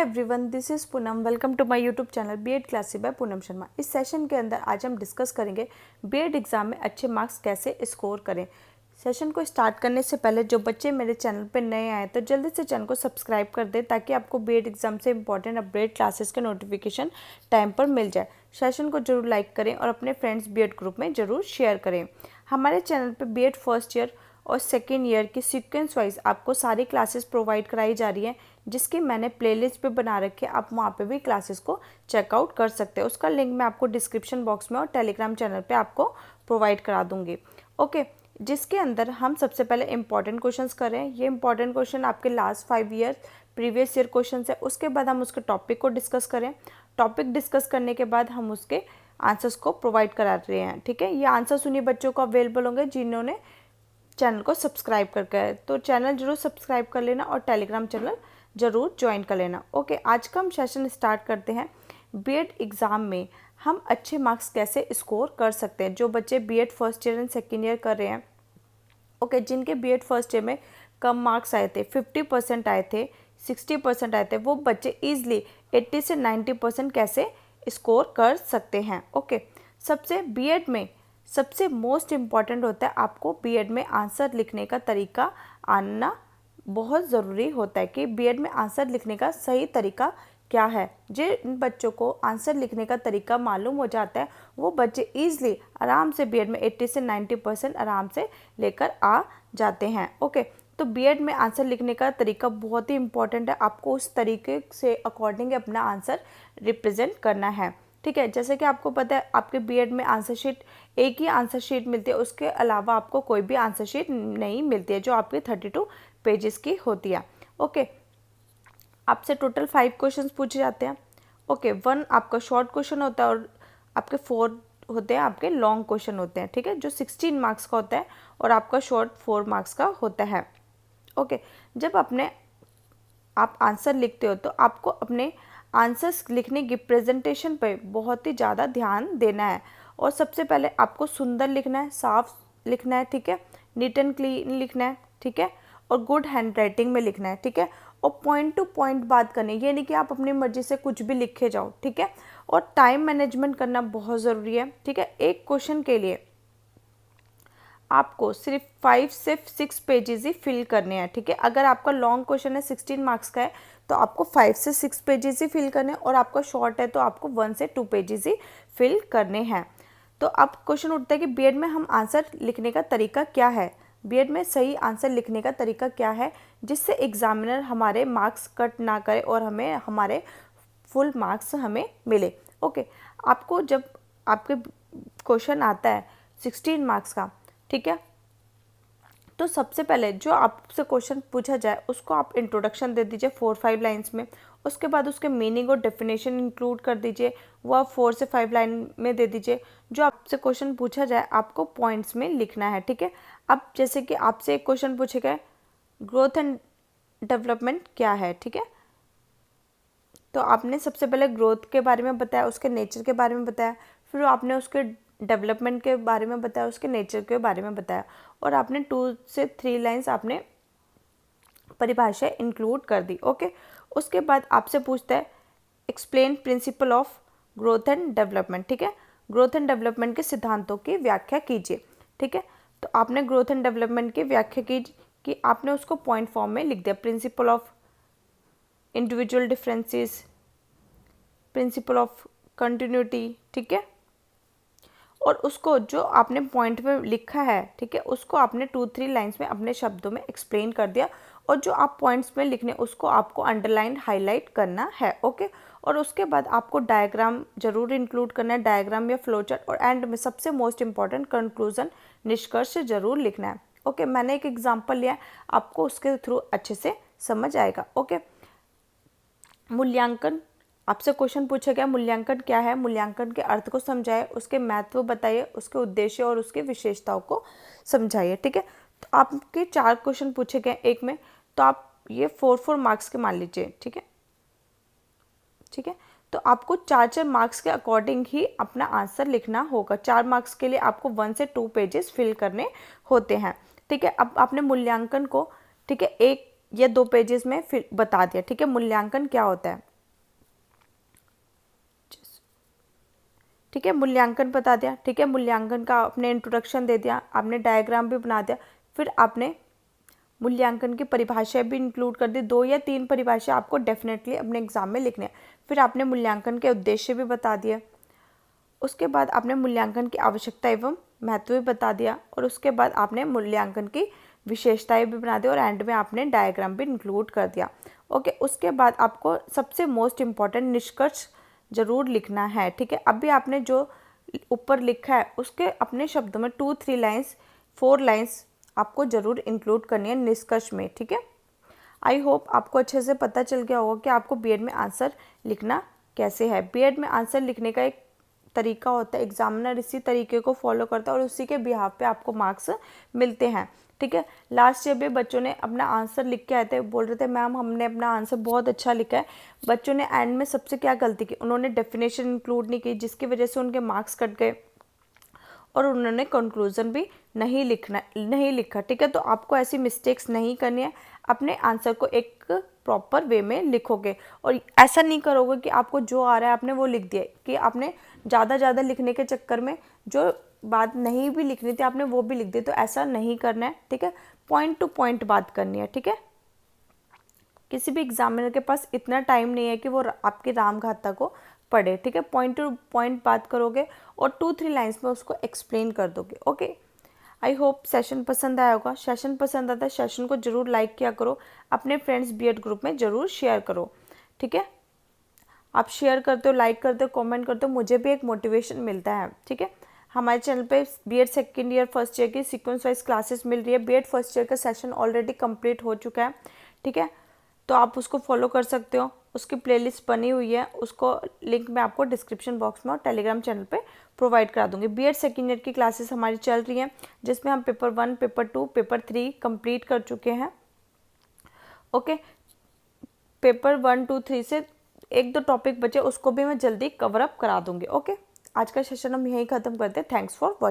Everyone, this is Poonam. Welcome to my YouTube channel BEd classes by Poonam Sharma. इस session के अंदर आज हम डिस्कस करेंगे बीएड एग्ज़ाम में अच्छे मार्क्स कैसे स्कोर करें। सेशन को स्टार्ट करने से पहले जो बच्चे मेरे चैनल पर नए आए तो जल्दी से चैनल को सब्सक्राइब कर दें ताकि आपको बीएड एग्ज़ाम से इंपॉर्टेंट अपडेट क्लासेस के नोटिफिकेशन टाइम पर मिल जाए। सेशन को जरूर लाइक करें और अपने फ्रेंड्स बीएड ग्रुप में ज़रूर शेयर करें। हमारे चैनल पर बीएड फर्स्ट ईयर और सेकेंड ईयर की सीक्वेंस वाइज आपको सारी क्लासेस प्रोवाइड कराई जा रही हैं, जिसकी मैंने प्लेलिस्ट पे बना रखी है। आप वहाँ पे भी क्लासेस को चेकआउट कर सकते हैं। उसका लिंक मैं आपको डिस्क्रिप्शन बॉक्स में और टेलीग्राम चैनल पे आपको प्रोवाइड करा दूँगी। ओके, जिसके अंदर हम सबसे पहले इंपॉर्टेंट क्वेश्चंस कर रहे हैं। ये इंपॉर्टेंट क्वेश्चन आपके last 5 year previous year question है। उसके बाद हम उसके टॉपिक को डिस्कस करें। टॉपिक डिस्कस करने के बाद हम उसके आंसर्स को प्रोवाइड करा रहे हैं। ठीक है, ये आंसर्स उन्हीं बच्चों को अवेलेबल होंगे जिन्होंने चैनल को सब्सक्राइब करके है। तो चैनल जरूर सब्सक्राइब कर लेना और टेलीग्राम चैनल जरूर ज्वाइन कर लेना। ओके, आज का हम सेशन स्टार्ट करते हैं। बीएड एग्ज़ाम में हम अच्छे मार्क्स कैसे स्कोर कर सकते हैं। जो बच्चे BEd first year and second year कर रहे हैं, ओके, जिनके बीएड फर्स्ट ईयर में कम मार्क्स आए थे, 50% आए थे, 60% आए थे, वो बच्चे ईजिली 80 से 90% कैसे स्कोर कर सकते हैं। ओके, सबसे बीएड में सबसे मोस्ट इम्पॉर्टेंट होता है आपको बीएड में आंसर लिखने का तरीका आना बहुत ज़रूरी होता है कि बीएड में आंसर लिखने का सही तरीका क्या है। जिन बच्चों को आंसर लिखने का तरीका मालूम हो जाता है वो बच्चे ईजिली आराम से बीएड में 80 से 90% आराम से लेकर आ जाते हैं। ओके, तो बीएड में आंसर लिखने का तरीका बहुत ही इंपॉर्टेंट है। आपको उस तरीके से अकॉर्डिंग अपना आंसर रिप्रेजेंट करना है। ठीक है, जैसे कि आपको पता है आपके बीएड में आंसर शीट एक ही आंसर शीट मिलती है, उसके अलावा आपको कोई भी आंसर शीट नहीं मिलती है जो आपके 32 पेजेस की होती है। ओके, आपसे टोटल 5 क्वेश्चंस पूछे जाते हैं। ओके, 1 आपका शॉर्ट क्वेश्चन होता है और आपके 4 होते हैं आपके लॉन्ग क्वेश्चन होते हैं। ठीक है, जो 16 मार्क्स का होता है और आपका शॉर्ट 4 मार्क्स का होता है। ओके, जब आप आंसर लिखते हो तो आपको अपने आंसर्स लिखने की प्रेजेंटेशन पे बहुत ही ज़्यादा ध्यान देना है। और सबसे पहले आपको सुंदर लिखना है, साफ लिखना है। ठीक है, नीट एंड क्लीन लिखना है। ठीक है, और गुड हैंड राइटिंग में लिखना है। ठीक है, और पॉइंट टू पॉइंट बात करनी है, ये नहीं कि आप अपनी मर्जी से कुछ भी लिखे जाओ। ठीक है, और टाइम मैनेजमेंट करना बहुत ज़रूरी है। ठीक है, एक क्वेश्चन के लिए आपको सिर्फ 5 से 6 पेजेस ही फिल करने हैं। ठीक है, अगर आपका लॉन्ग क्वेश्चन है 16 मार्क्स का है तो आपको 5 से 6 पेजेस ही फिल करने हैं, और आपका शॉर्ट है तो आपको 1 से 2 पेजेस ही फिल करने हैं। तो अब क्वेश्चन उठता है कि बीएड में हम आंसर लिखने का तरीका क्या है, बीएड में सही आंसर लिखने का तरीका क्या है जिससे एग्जामिनर हमारे मार्क्स कट ना करे और हमें हमारे फुल मार्क्स हमें मिले। ओके, आपको जब आपके क्वेश्चन आता है 16 मार्क्स का, ठीक है, तो सबसे पहले जो आपसे क्वेश्चन पूछा जाए उसको आप इंट्रोडक्शन दे दीजिए 4-5 लाइंस में। उसके बाद उसके मीनिंग और डेफिनेशन इंक्लूड कर दीजिए, वो आप 4 से 5 लाइन में दे दीजिए। जो आपसे क्वेश्चन पूछा जाए आपको पॉइंट्स में लिखना है। ठीक है, अब जैसे कि आपसे एक क्वेश्चन पूछेगा ग्रोथ एंड डेवलपमेंट क्या है। ठीक है, तो आपने सबसे पहले ग्रोथ के बारे में बताया, उसके नेचर के बारे में बताया, फिर आपने उसके डेवलपमेंट के बारे में बताया, उसके नेचर के बारे में बताया, और आपने 2 से 3 लाइंस आपने परिभाषा इंक्लूड कर दी। ओके, उसके बाद आपसे पूछता है explain principle of growth and development. ठीक है, ग्रोथ एंड डेवलपमेंट के सिद्धांतों की व्याख्या कीजिए। ठीक है, तो आपने ग्रोथ एंड डेवलपमेंट की व्याख्या की कि आपने उसको पॉइंट फॉर्म में लिख दिया। Principle of individual differences, principle of continuity. ठीक है, और उसको जो आपने पॉइंट में लिखा है, ठीक है, उसको आपने 2-3 लाइंस में अपने शब्दों में एक्सप्लेन कर दिया, और जो आप पॉइंट्स में लिखने उसको आपको अंडरलाइन हाईलाइट करना है। ओके, और उसके बाद आपको डायग्राम जरूर इंक्लूड करना है, डायग्राम या फ्लो चार्ट, और एंड में सबसे मोस्ट इंपॉर्टेंट कंक्लूजन निष्कर्ष जरूर लिखना है। ओके, मैंने एक एग्जाम्पल लिया, आपको उसके थ्रू अच्छे से समझ आएगा। ओके, मूल्यांकन, आपसे क्वेश्चन पूछा गया मूल्यांकन क्या है, मूल्यांकन के अर्थ को समझाइए, उसके महत्व बताइए, उसके उद्देश्य और उसकी विशेषताओं को समझाइए। ठीक है, तो आपके 4 क्वेश्चन पूछे गए एक में, तो आप ये 4-4 मार्क्स के मान लीजिए। ठीक है, ठीक है, तो आपको 4-4 मार्क्स के अकॉर्डिंग ही अपना आंसर लिखना होगा। 4 मार्क्स के लिए आपको 1 से 2 पेजेस फिल करने होते हैं। ठीक है, अब आपने मूल्यांकन को, ठीक है, 1 या 2 पेजेस में फिर बता दिया। ठीक है, मूल्यांकन क्या होता है। ठीक है, मूल्यांकन बता दिया। ठीक है, मूल्यांकन का आपने इंट्रोडक्शन दे दिया, आपने डायग्राम भी बना दिया, फिर आपने मूल्यांकन की परिभाषा भी इंक्लूड कर दी। 2 या 3 परिभाषा आपको डेफिनेटली अपने एग्जाम में लिखने हैं। फिर आपने मूल्यांकन के उद्देश्य भी बता दिए। उसके बाद आपने मूल्यांकन की आवश्यकता एवं महत्व भी बता दिया, और उसके बाद आपने मूल्यांकन की विशेषताएं भी बना दी, और एंड में आपने डायग्राम भी इंक्लूड कर दिया। ओके, उसके बाद आपको सबसे मोस्ट इम्पॉर्टेंट निष्कर्ष जरूर लिखना है। ठीक है, अभी आपने जो ऊपर लिखा है उसके अपने शब्दों में 2-3 लाइन्स 4 लाइन्स आपको जरूर इंक्लूड करनी है निष्कर्ष में। ठीक है, आई होप आपको अच्छे से पता चल गया होगा कि आपको बीएड में आंसर लिखना कैसे है। बीएड में आंसर लिखने का एक तरीका होता है, एग्जामिनर इसी तरीके को फॉलो करता है और उसी के बिहाफ पे आपको मार्क्स मिलते हैं। ठीक है, लास्ट ईयर भी बच्चों ने अपना आंसर लिख के आए थे, बोल रहे थे मैम हमने अपना आंसर बहुत अच्छा लिखा है। बच्चों ने एंड में सबसे क्या गलती की, उन्होंने डेफिनेशन इंक्लूड नहीं की, जिसकी वजह से उनके मार्क्स कट गए और उन्होंने कंक्लूजन भी नहीं लिखा। ठीक है, तो आपको ऐसी मिस्टेक्स नहीं करनी है, अपने आंसर को एक प्रॉपर वे में लिखोगे और ऐसा नहीं करोगे कि आपको जो आ रहा है आपने वो लिख दिया, कि आपने ज़्यादा लिखने के चक्कर में जो बात नहीं भी लिखनी थी आपने वो भी लिख दी। तो ऐसा नहीं करना है। ठीक है, पॉइंट टू पॉइंट बात करनी है। ठीक है, किसी भी एग्जामिनर के पास इतना टाइम नहीं है कि वो आपकी रामगाथा को पढ़े। ठीक है, पॉइंट टू पॉइंट बात करोगे और 2-3 लाइन्स में उसको एक्सप्लेन कर दोगे। ओके, आई होप सेशन पसंद आया होगा। सेशन पसंद आता है, सेशन को जरूर लाइक किया करो, अपने फ्रेंड्स बीएड ग्रुप में जरूर शेयर करो। ठीक है, आप शेयर करते हो, लाइक करते हो, कमेंट करते हो, मुझे भी एक मोटिवेशन मिलता है। ठीक है, हमारे चैनल पे BEd second year first year की सीक्वेंस वाइज क्लासेस मिल रही है। बीएड फर्स्ट ईयर का सेशन ऑलरेडी कंप्लीट हो चुका है। ठीक है, तो आप उसको फॉलो कर सकते हो, उसकी प्लेलिस्ट बनी हुई है, उसको लिंक मैं आपको डिस्क्रिप्शन बॉक्स में और टेलीग्राम चैनल पे प्रोवाइड करा दूंगी। बीएड सेकेंड ईयर की क्लासेस हमारी चल रही हैं, जिसमें हम पेपर 1, पेपर 2, पेपर 3 कंप्लीट कर चुके हैं। ओके, पेपर 1, 2, 3 से 1-2 टॉपिक बचे, उसको भी मैं जल्दी कवर अप करा दूंगी। ओके, आज का सेशन हम यहीं ख़त्म करते हैं। Thanks for watching.